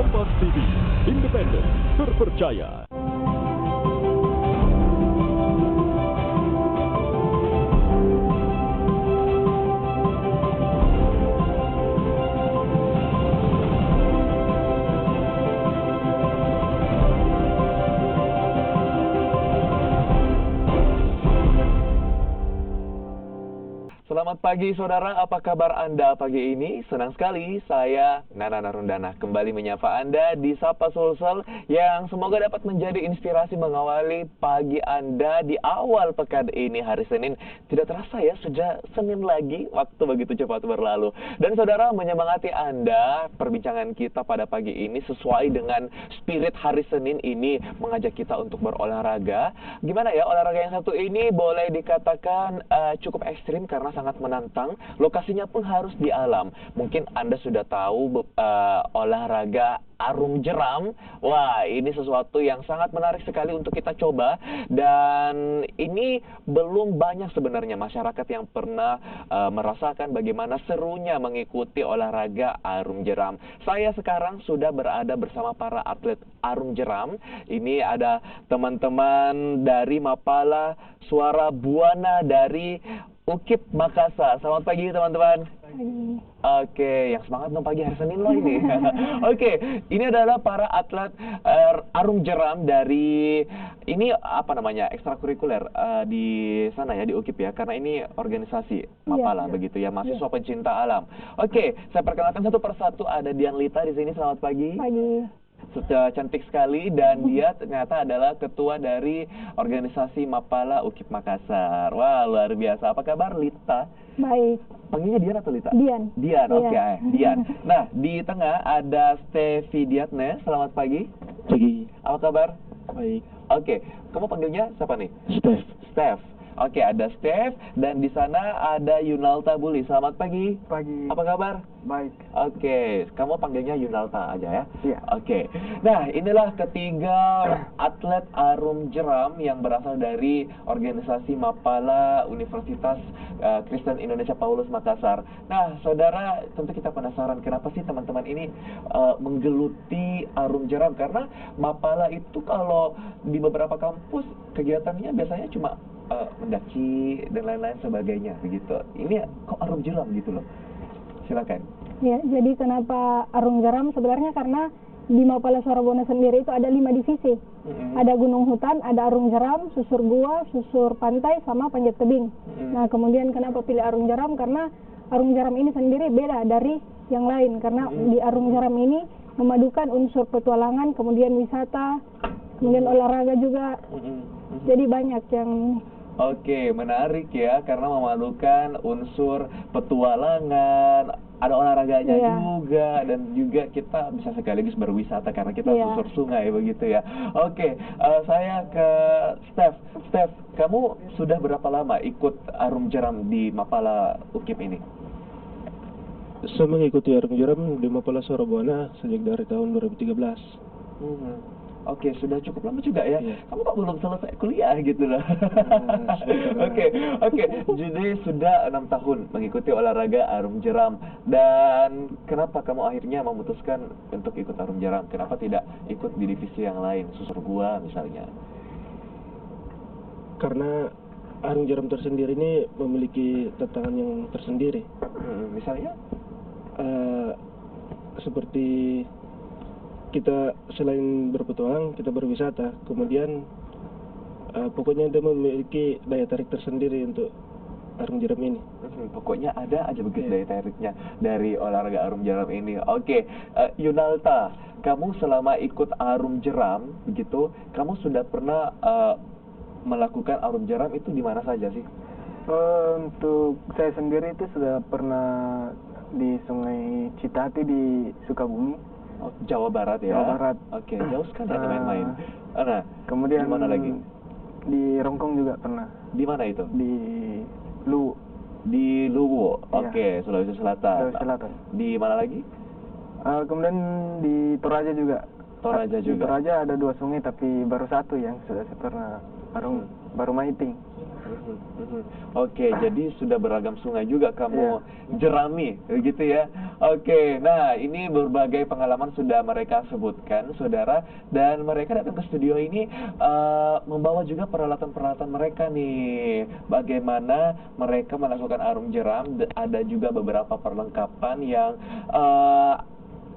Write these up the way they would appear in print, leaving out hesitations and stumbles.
Kompas TV, independen, terpercaya. Selamat pagi saudara, apa kabar Anda pagi ini? Senang sekali saya Nana Narundana kembali menyapa Anda di Sapa Sulsel yang semoga dapat menjadi inspirasi mengawali pagi Anda di awal pekan ini hari Senin. Tidak terasa ya, sudah Senin lagi, waktu begitu cepat berlalu. Dan saudara, menyemangati Anda, perbincangan kita pada pagi ini sesuai dengan spirit hari Senin ini mengajak kita untuk berolahraga. Gimana ya, olahraga yang satu ini boleh dikatakan cukup ekstrim karena sangat menantang. Lokasinya pun harus di alam. Mungkin Anda sudah tahu olahraga arung jeram. Wah, ini sesuatu yang sangat menarik sekali untuk kita coba. Dan ini belum banyak sebenarnya masyarakat yang pernah merasakan bagaimana serunya mengikuti olahraga arung jeram. Saya sekarang sudah berada bersama para atlet arung jeram. Ini ada teman-teman dari Mapala Suara Buana dari UKIP Makassar. Selamat pagi teman-teman. Oke, yang semangat dong pagi hari Senin loh ini. Oke, ini adalah para atlet arung jeram dari ini apa namanya ekstrakurikuler di sana ya di UKIP ya, karena ini organisasi Mapala begitu ya, mahasiswa pencinta alam. Oke, saya perkenalkan satu persatu. Ada Dian Lita di sini. Selamat pagi. Pagi. Sudah cantik sekali dan dia ternyata adalah ketua dari organisasi Mapala UKIP Makassar. Wah, luar biasa. Apa kabar Lita? Baik. Panggilnya Dian atau Lita? Dian. Dian, Iya. oke. Dian. Nah, di tengah ada Stevi Diatne. Selamat pagi. Pagi. Apa kabar? Baik. Oke, kamu panggilnya siapa nih? Steph. Steph. Oke, ada Steph dan di sana ada Yunalta Buli. Selamat pagi. Pagi. Apa kabar? Baik. Oke, kamu panggilnya Yunalta aja ya? Iya. Oke. Nah, inilah ketiga atlet arung jeram yang berasal dari organisasi Mapala Universitas Kristen Indonesia Paulus Makassar. Nah, saudara, tentu kita penasaran kenapa sih teman-teman ini menggeluti arung jeram? Karena Mapala itu kalau di beberapa kampus kegiatannya biasanya cuma mendaki dan lain-lain sebagainya begitu. Ini kok arung jeram gitu loh. Silakan. Ya, jadi kenapa arung jeram? Sebenarnya karena di Mapala Suara Buana sendiri itu ada 5 divisi. Ada gunung hutan, ada arung jeram, susur gua, susur pantai, sama panjat tebing. Nah, kemudian kenapa pilih arung jeram? Karena arung jeram ini sendiri beda dari yang lain. Karena di arung jeram ini memadukan unsur petualangan, kemudian wisata, kemudian olahraga juga. Jadi banyak yang... Oke, menarik ya, karena memadukan unsur petualangan, ada olahraganya juga, dan juga kita bisa sekaligus berwisata karena kita susur sungai begitu ya. Oke, saya ke Steph. Steph, kamu sudah berapa lama ikut arung jeram di Mapala UKIP ini? Saya mengikuti arung jeram di Mapala Suara Buana sejak dari tahun 2013. Oke, sudah cukup lama juga ya. Iya. Kamu kok belum selesai kuliah gitu loh. Oke. Jadi sudah 6 tahun mengikuti olahraga arung jeram. Dan kenapa kamu akhirnya memutuskan untuk ikut arung jeram? Kenapa tidak ikut di divisi yang lain, susur gua misalnya? Karena arung jeram tersendiri ini memiliki tantangan yang tersendiri. Misalnya? Seperti kita selain berpetualang, kita berwisata. Kemudian pokoknya dia memiliki daya tarik tersendiri untuk arung jeram ini. Pokoknya ada aja begitu daya tariknya dari olahraga arung jeram ini. Oke, Yunalta, kamu selama ikut arung jeram begitu, kamu sudah pernah melakukan arung jeram itu di mana saja sih? Untuk saya sendiri itu sudah pernah di Sungai Citati di Sukabumi. Jawa Barat ya? Jawa Barat. Oke, jauh sekali ya main-main. Nah, kemudian di mana lagi? Di Rongkong juga pernah. Di mana itu? Di Luwu. Di Luwu. Oke, Sulawesi Selatan. Sulawesi Selatan. Di mana lagi? Kemudian di Toraja juga. Toraja Di juga. Toraja ada 2 sungai tapi baru 1 yang sudah saya pernah baru mapping. Oke, jadi sudah beragam sungai juga kamu Iya. jerami, begitu ya. Oke, nah ini berbagai pengalaman sudah mereka sebutkan, saudara, dan mereka datang ke studio ini membawa juga peralatan-peralatan mereka nih. Bagaimana mereka melakukan arung jeram, ada juga beberapa perlengkapan yang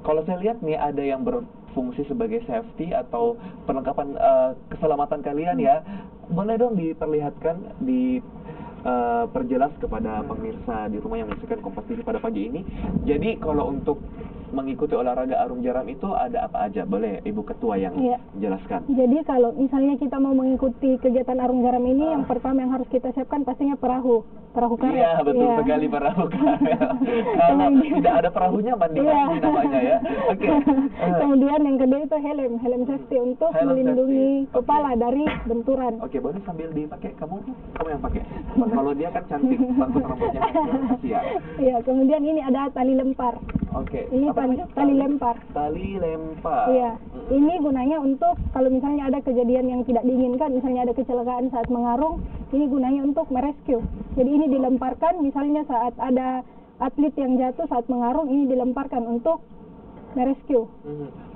kalau saya lihat nih ada yang berfungsi sebagai safety atau perlengkapan keselamatan kalian ya. Boleh dong diperlihatkan, perjelas kepada pemirsa di rumah yang menyaksikan Kompas TV pada pagi ini. Jadi kalau untuk mengikuti olahraga arung jeram itu ada apa aja? Boleh Ibu Ketua yang Iya. menjelaskan? Jadi kalau misalnya kita mau mengikuti kegiatan arung jeram ini, yang pertama yang harus kita siapkan pastinya perahu karet. Iya, betul sekali perahu karet. Kalau tidak ada perahunya mandi Iya. ini namanya ya. Oke. Kemudian yang kedua itu helm safety untuk Helm melindungi safety. kepala dari benturan. Oke, boleh sambil dipakai kamu yang pakai. Kalau dia kan cantik, bangkut rambutnya kasihan. Iya, kemudian ini ada tali lempar. Oke. Ini Apa namanya? tali lempar. Tali lempar. Iya, ini gunanya untuk kalau misalnya ada kejadian yang tidak diinginkan, misalnya ada kecelakaan saat mengarung, ini gunanya untuk merescue. Jadi ini dilemparkan, misalnya saat ada atlet yang jatuh saat mengarung, ini dilemparkan untuk merescue.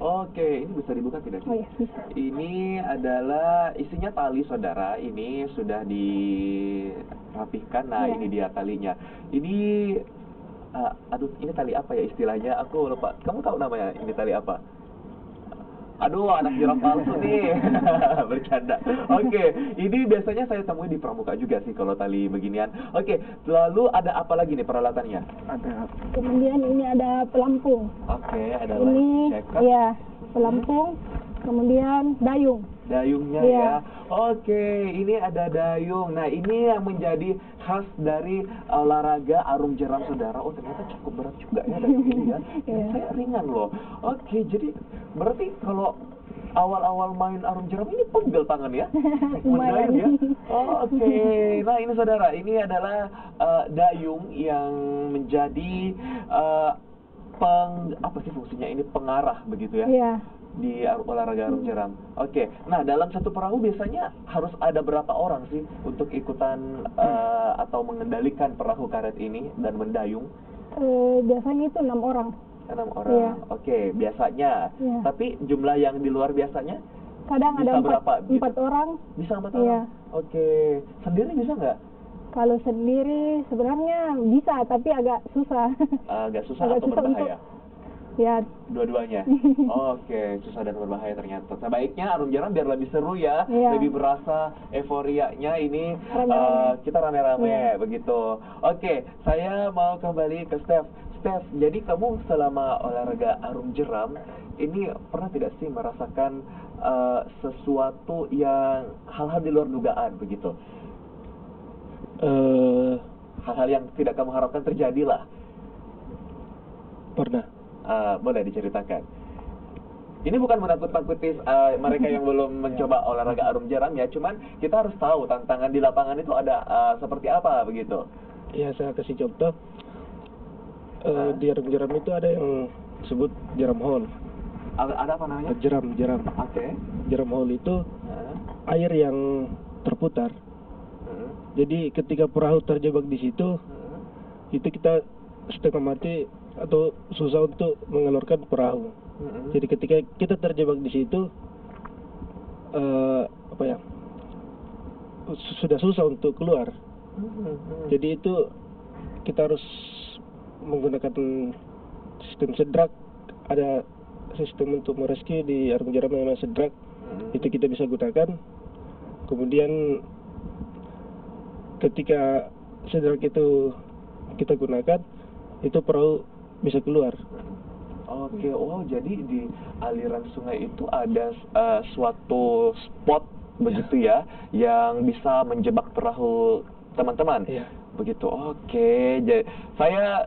Oke, ini bisa dibuka tidak? Oh iya, bisa. Ini adalah isinya tali, saudara. Ini sudah dirapihkan. Nah, Iya. ini dia talinya. Ini aduh, ini tali apa ya istilahnya? Aku lupa. Kamu tahu namanya ini tali apa? Aduh, anak jeram palsu nih. Bercanda. Oke, ini biasanya saya temui di pramuka juga sih kalau tali beginian. Oke, lalu ada apa lagi nih peralatannya? Ada Kemudian ini ada pelampung. Oke, ada Ini life jacket. ya pelampung. Kemudian dayung. Dayungnya Iya. ya. Oke, ini ada dayung. Nah, ini yang menjadi khas dari olahraga arung jeram, saudara. Oh, ternyata cukup berat juga ya dayung ini ya. Iya. Saya ringan loh. Oke, jadi berarti kalau awal-awal main arung jeram ini pegel tangan ya? Lumayan. Mendayung ya? Oke. Nah, ini saudara, ini adalah dayung yang menjadi apa sih fungsinya ini? Pengarah begitu ya? Iya. Di olahraga arung jeram. Oke. Nah, dalam satu perahu biasanya harus ada berapa orang sih untuk ikutan atau mengendalikan perahu karet ini dan mendayung? Biasanya itu 6 orang. 6 orang. Iya. Oke, biasanya. Iya. Tapi jumlah yang di luar biasanya Kadang bisa ada berapa? 4 orang. Bisa 4 Iya. orang? Oke. Sendiri bisa nggak? Kalau sendiri sebenarnya bisa, tapi agak susah. Agak susah Agak atau susah berbahaya? Ya, Dua-duanya. Oke, susah dan berbahaya ternyata. Sebaiknya arung jeram biar lebih seru ya, Iya. lebih berasa euforianya ini Rame-rame. kita rame-rame Iya. begitu. Oke, saya mau kembali ke Steph. Steph, jadi kamu selama olahraga arung jeram ini pernah tidak sih merasakan sesuatu yang hal-hal di luar dugaan begitu? Hal-hal yang tidak kamu harapkan terjadi lah. Pernah. Boleh diceritakan. Ini bukan menakut-nakuti mereka yang belum mencoba olahraga arung jeram ya, cuman kita harus tahu tantangan di lapangan itu ada seperti apa begitu. Ya, saya kasih contoh. Di arung jeram itu ada yang disebut jeram hole. Ada apa namanya? Jeram. Oke. Jeram hole itu air yang terputar. Jadi ketika perahu terjebak di situ, itu kita setengah mati atau susah untuk mengeluarkan perahu. Jadi ketika kita terjebak di situ, sudah susah untuk keluar. Jadi itu kita harus menggunakan sistem sedrak. Ada sistem untuk merescue di arung jeram yang namanya sedrak. Itu kita bisa gunakan. Kemudian ketika sedrak itu kita gunakan, itu perahu bisa keluar. Oke, oh jadi di aliran sungai itu ada suatu spot begitu ya, yang bisa menjebak perahu teman-teman. Iya. Begitu. Oke, jadi saya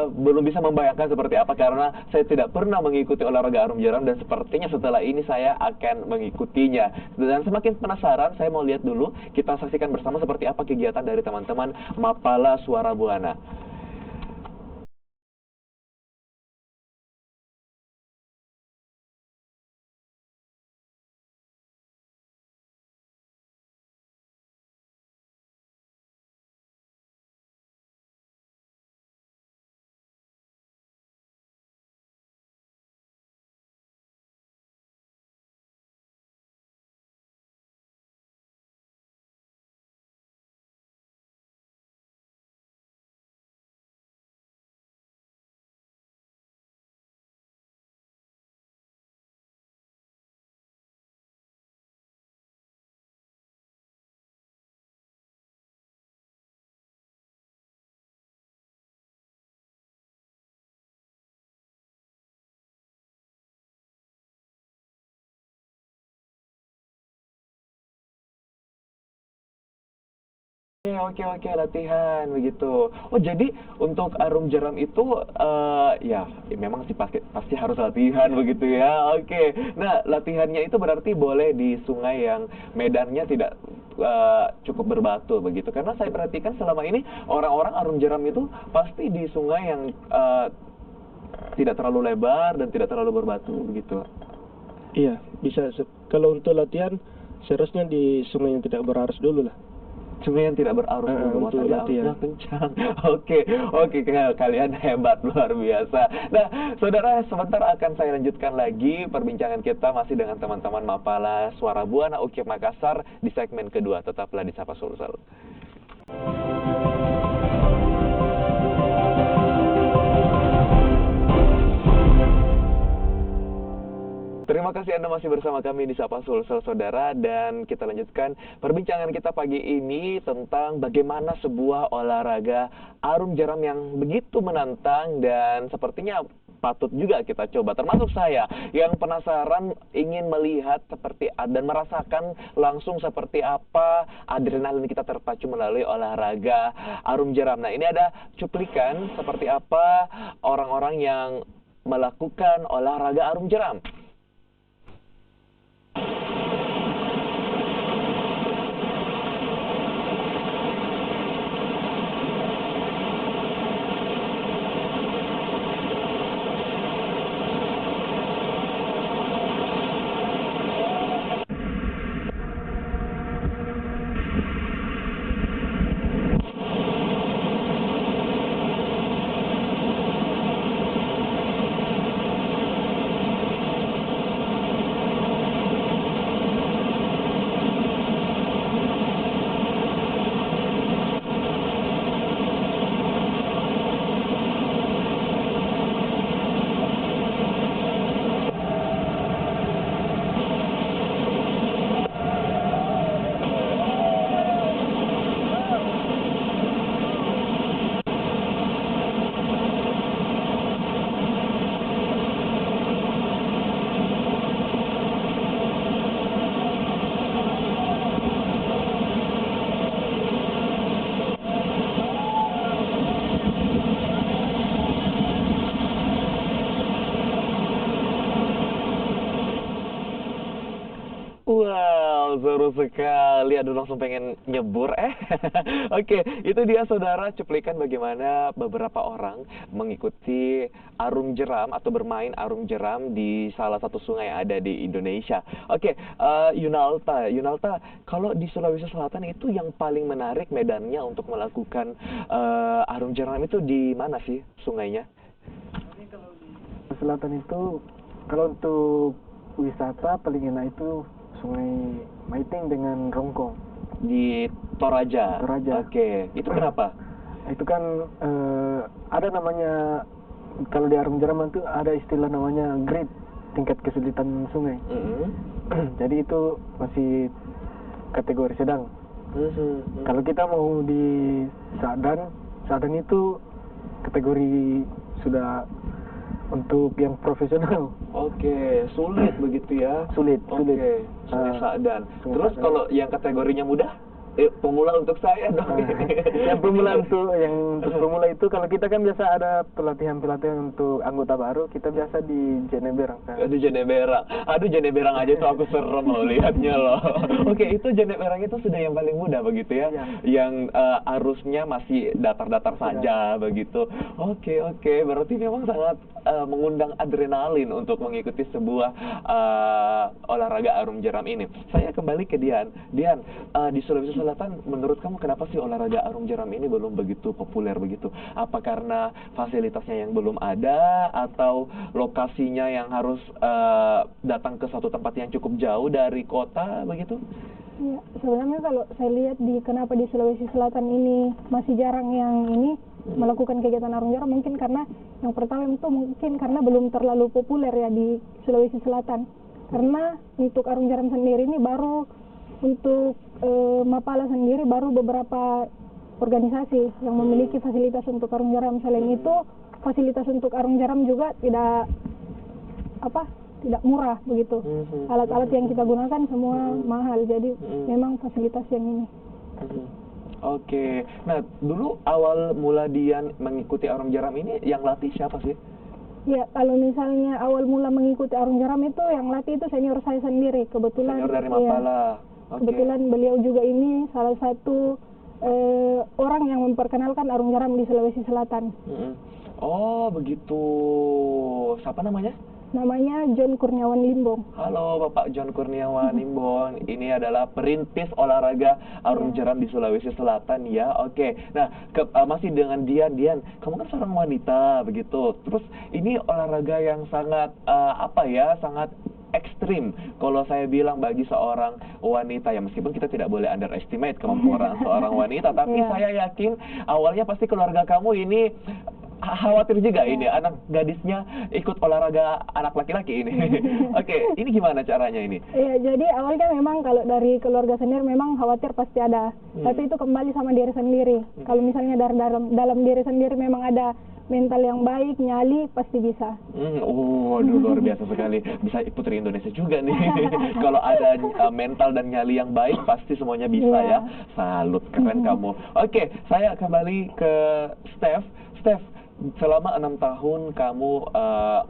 belum bisa membayangkan seperti apa karena saya tidak pernah mengikuti olahraga arung jeram dan sepertinya setelah ini saya akan mengikutinya. Dan semakin penasaran, saya mau lihat dulu, kita saksikan bersama seperti apa kegiatan dari teman-teman Mapala Suara Buana. Oke, latihan begitu. Oh, jadi untuk arum jeram itu ya memang sih pasti harus latihan begitu ya. Oke. Nah, latihannya itu berarti boleh di sungai yang medannya tidak cukup berbatu begitu. Karena saya perhatikan selama ini orang-orang arum jeram itu pasti di sungai yang tidak terlalu lebar dan tidak terlalu berbatu begitu. Iya, bisa. Kalau untuk latihan seharusnya di sungai yang tidak berarus dulu lah. Sungai yang tidak berarus dulu, untuk arusnya latihan. kencang. Oke, kalian hebat, luar biasa. Nah, saudara, sebentar akan saya lanjutkan lagi perbincangan kita masih dengan teman-teman Mapala Suara Buana UKIP Makassar di segmen kedua. Tetaplah di Sapa Sulsel. Terima kasih Anda masih bersama kami di Sapa Sulsel, saudara, dan kita lanjutkan perbincangan kita pagi ini tentang bagaimana sebuah olahraga arum jeram yang begitu menantang dan sepertinya patut juga kita coba, termasuk saya yang penasaran ingin melihat seperti dan merasakan langsung seperti apa adrenalin kita terpacu melalui olahraga arum jeram. Nah, ini ada cuplikan seperti apa orang-orang yang melakukan olahraga arum jeram. Wow, seru sekali. Aduh, langsung pengen nyebur. Oke, itu dia saudara cuplikan bagaimana beberapa orang mengikuti arum jeram atau bermain arum jeram di salah satu sungai yang ada di Indonesia. Oke, Yunalta, kalau di Sulawesi Selatan itu yang paling menarik medannya untuk melakukan arum jeram itu di mana sih sungainya? Selatan itu kalau untuk wisata paling enak itu Sungai Maiting dengan Rongkong Di Toraja. Oke, itu kenapa? Itu kan ada namanya, kalau di arum jeram itu ada istilah namanya grade, tingkat kesulitan sungai. Jadi itu masih kategori sedang. Kalau kita mau di Sadan itu kategori sudah untuk yang profesional. Oke, sulit begitu ya? Sulit. Sungai Sadan. Terus kalau yang kategorinya mudah? Pemula untuk saya dong. Yang pemula itu kalau kita kan biasa ada pelatihan untuk anggota baru, kita biasa di Jeneberang kan. Aduh, Jeneberang aja tuh aku serem loh lihatnya loh. Oke, itu Jeneberang itu sudah yang paling mudah begitu ya? Yang arusnya masih datar-datar saja begitu. Oke, berarti memang sangat mengundang adrenalin untuk mengikuti sebuah olahraga arum jeram ini. Saya kembali ke Dian, di Sulawesi Selatan, menurut kamu kenapa sih olahraga arum jeram ini belum begitu populer begitu? Apa karena fasilitasnya yang belum ada, atau lokasinya yang harus datang ke suatu tempat yang cukup jauh dari kota begitu? Ya, sebenarnya kalau saya lihat kenapa di Sulawesi Selatan ini masih jarang yang ini melakukan kegiatan arum jeram, mungkin karena yang pertama itu mungkin karena belum terlalu populer ya di Sulawesi Selatan. Karena untuk arum jeram sendiri ini baru untuk Mapala sendiri baru beberapa organisasi yang memiliki fasilitas untuk arum jeram. Selain itu, fasilitas untuk arum jeram juga tidak murah begitu. Alat-alat yang kita gunakan semua mahal. Jadi memang fasilitas yang ini. Oke. Nah, dulu awal mula Dian mengikuti arung jeram ini yang latih siapa sih? Ya, kalau misalnya awal mula mengikuti arung jeram itu yang latih itu senior saya sendiri. Kebetulan Senior dari iya, Mapala. Oke. kebetulan beliau juga ini salah satu orang yang memperkenalkan arung jeram di Sulawesi Selatan. Oh, begitu. Siapa namanya? Namanya John Kurniawan Limbong. Halo Bapak John Kurniawan Limbong. Ini adalah perintis olahraga arung jeram di Sulawesi Selatan ya. Oke. Nah, masih dengan Dian. Dian, kamu kan seorang wanita begitu. Terus ini olahraga yang sangat sangat ekstrim kalau saya bilang bagi seorang wanita ya, meskipun kita tidak boleh underestimate kemampuan seorang wanita, tapi saya yakin awalnya pasti keluarga kamu ini khawatir juga ini anak gadisnya ikut olahraga anak laki-laki ini. Oke, ini gimana caranya ini? Iya, jadi awalnya memang kalau dari keluarga sendiri memang khawatir pasti ada. Tapi itu kembali sama diri sendiri. Kalau misalnya dari dalam diri sendiri memang ada mental yang baik, nyali, pasti bisa. Aduh, luar biasa sekali. Bisa Putri Indonesia juga nih. Kalau ada mental dan nyali yang baik, pasti semuanya bisa ya. Salut, keren kamu. Oke, saya kembali ke Steph. Steph, selama 6 tahun kamu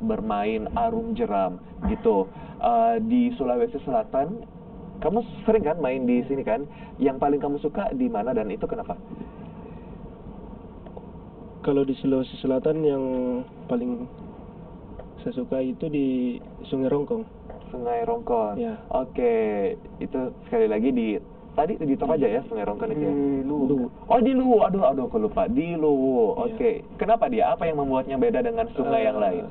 bermain arung jeram gitu di Sulawesi Selatan, kamu sering kan main di sini kan? Yang paling kamu suka di mana dan itu kenapa? Kalau di Sulawesi Selatan yang paling saya suka itu di Sungai Rongkong. Sungai Rongkon. Ya. Oke, itu sekali lagi tadi di Toraja ya, Sungai Rongkon itu ya? Di Luwu. Oh, di Luwu. Aduh, aku lupa. Di Luwu. Oke. Kenapa dia? Apa yang membuatnya beda dengan sungai yang lain?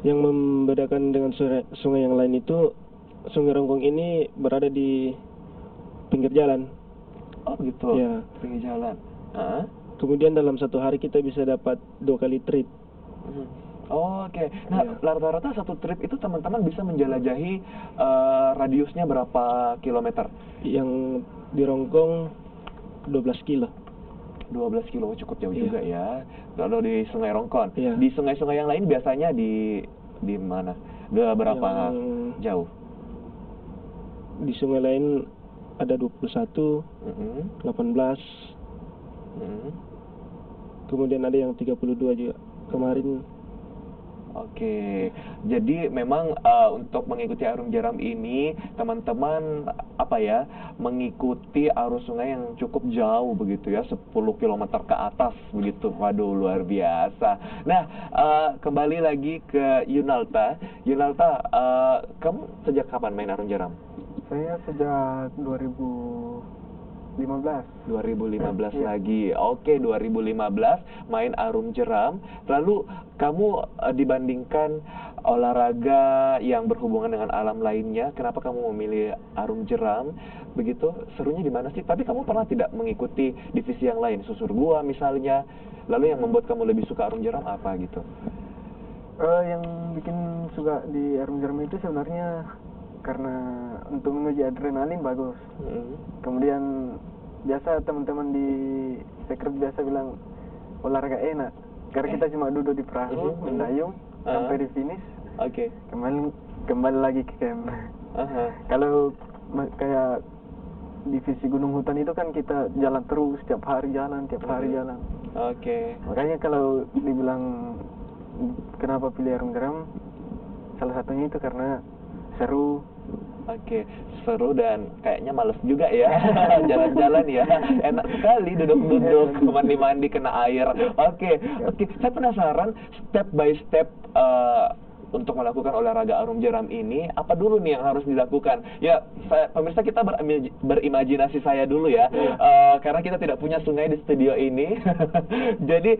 Yang membedakan dengan sungai yang lain itu, Sungai Rongkong ini berada di pinggir jalan. Oh, gitu. Ya. Pinggir jalan. Kemudian dalam satu hari kita bisa dapat 2 kali trip. Oh, oke. Nah, rata-rata satu trip itu teman-teman bisa menjelajahi radiusnya berapa kilometer? Yang di Rongkong 12 kilo. 12 kilo, cukup jauh juga ya. Kalau di Sungai Rongkon. Iya. Di sungai-sungai yang lain biasanya di mana? Berapa jauh? Di sungai lain ada 21, 18, kemudian ada yang 32 juga kemarin. Oke, jadi memang untuk mengikuti arung jeram ini teman-teman mengikuti arus sungai yang cukup jauh begitu ya, 10 km ke atas begitu. Waduh, luar biasa. Nah, kembali lagi ke Yunalta. Yunalta, kamu sejak kapan main arung jeram? Saya sejak 2015 lagi. Oke, 2015 main arung jeram. Lalu kamu dibandingkan olahraga yang berhubungan dengan alam lainnya, kenapa kamu memilih arung jeram? Begitu, serunya di mana sih? Tapi kamu pernah tidak mengikuti divisi yang lain, susur gua misalnya? Lalu yang membuat kamu lebih suka arung jeram apa gitu? Yang bikin suka di arung jeram itu sebenarnya karena untuk menguji adrenalin bagus. Kemudian biasa teman-teman di sekret biasa bilang olahraga enak karena kita cuma duduk di perahu mendayung sampai di finish. Oke. Kembali lagi ke camp. Kalau kayak divisi Gunung Hutan itu kan kita jalan terus, tiap hari jalan. Oke. Makanya kalau dibilang kenapa pilih arung jeram, salah satunya itu karena seru. Oke, seru dan kayaknya males juga ya jalan-jalan ya. Enak sekali duduk-duduk, mandi-mandi kena air. Oke. Saya penasaran step by step untuk melakukan olahraga arung jeram ini, apa dulu nih yang harus dilakukan? Ya, pemirsa, kita berimajinasi saya dulu ya, karena kita tidak punya sungai di studio ini. Jadi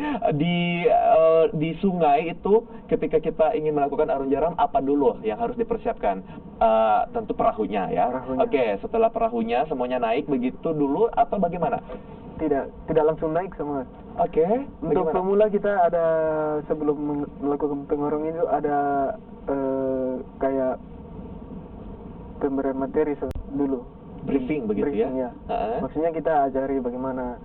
di sungai itu, ketika kita ingin melakukan arung jeram, apa dulu yang harus dipersiapkan? Tentu perahunya ya. Oke, setelah perahunya semuanya naik begitu dulu atau bagaimana? Tidak langsung naik semua. Oke. Untuk pemula kita ada, sebelum melakukan pengorong itu ada kayak pemberian materi dulu. Briefing begitu briefing, ya? Maksudnya kita ajari bagaimana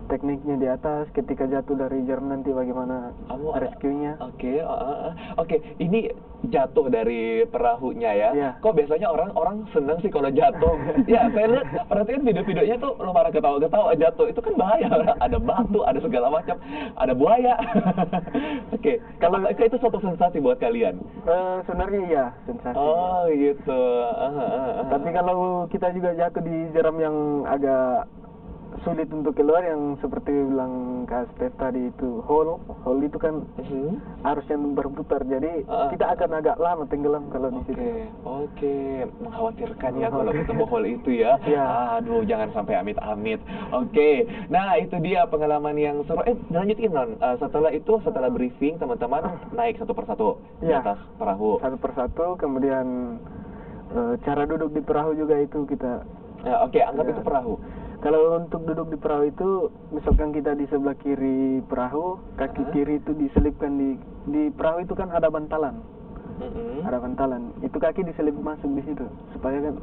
tekniknya di atas, ketika jatuh dari jeram nanti bagaimana rescue-nya. Oke, ini jatuh dari perahunya ya. Iya. Kok biasanya orang seneng sih kalau jatuh. Ya, saya lihat perhatiin video-videonya tuh lo pada ketawa-ketawa jatuh. Itu kan bahaya. Ada batu, ada segala macam, ada buaya. Oke, kalau itu suatu sensasi buat kalian. Sebenarnya iya, sensasi. Oh, gitu. Tapi kalau kita juga jatuh di jeram yang agak sulit untuk keluar, yang seperti bilang Kak Steph tadi itu hole itu kan harusnya berputar, jadi kita akan agak lama tenggelam kalau di situ. Oke, mengkhawatirkan ya kalau ketemu hole itu ya. Aduh, jangan sampai amit-amit. Oke, nah itu dia pengalaman yang seru. Lanjutin Non. Setelah briefing teman-teman naik satu persatu di atas perahu. Satu persatu, kemudian cara duduk di perahu juga itu kita. Oke, anggap itu perahu. Kalau untuk duduk di perahu itu, misalkan kita di sebelah kiri perahu, kaki kiri itu diselipkan di perahu itu kan ada bantalan. Ada bantalan. Itu kaki diselip masuk di situ supaya kan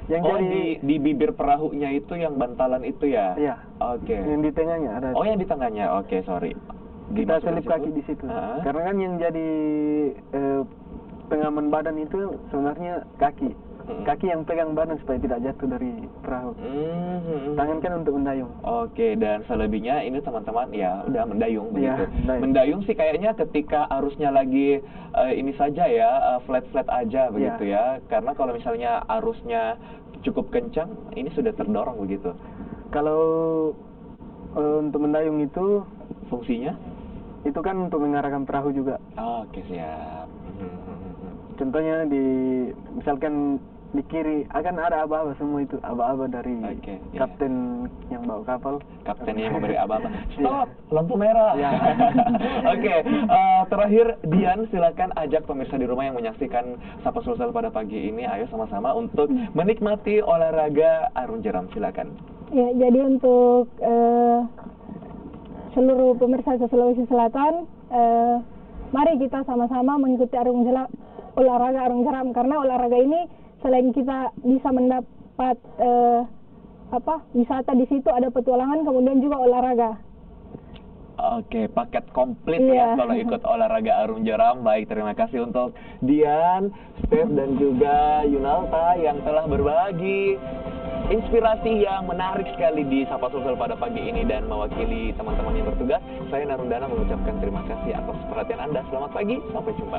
yang jadi di bibir perahunya itu yang bantalan itu ya? Iya. Oke. Yang di tengahnya ada. Oh, yang di tengahnya. Oke, sorry. Kita selip kaki di situ. Karena kan yang jadi pengaman badan itu sebenarnya kaki. Kaki yang pegang badan supaya tidak jatuh dari perahu. Tangan kan untuk mendayung. Oke, dan selebihnya ini teman-teman ya udah mendayung begitu. Mendayung sih kayaknya ketika arusnya lagi ini saja ya, flat-flat aja begitu ya. Karena kalau misalnya arusnya cukup kencang, ini sudah terdorong begitu. Kalau untuk mendayung itu fungsinya? Itu kan untuk mengarahkan perahu juga. Oke, siap. Contohnya misalkan di kiri akan ada aba-aba semua itu, aba-aba dari kapten yang bawa kapal. Kaptennya yang memberi aba-aba. Stop, lampu merah. Oke, terakhir Dian, silakan ajak pemirsa di rumah yang menyaksikan Sapa Sulsel pada pagi ini, ayo sama-sama untuk menikmati olahraga arung jeram. Silakan. Ya, jadi untuk seluruh pemirsa Sulawesi Selatan, mari kita sama-sama mengikuti olahraga arung jeram, karena olahraga ini selain kita bisa mendapat wisata di situ, ada petualangan, kemudian juga olahraga. Oke, paket komplit ya kalau ikut olahraga arung jeram. Baik, terima kasih untuk Dian, Steph, dan juga Yunalta yang telah berbagi inspirasi yang menarik sekali di Sapa Sulsel pada pagi ini. Dan mewakili teman-teman yang bertugas, saya Narundana mengucapkan terima kasih atas perhatian Anda. Selamat pagi, sampai jumpa.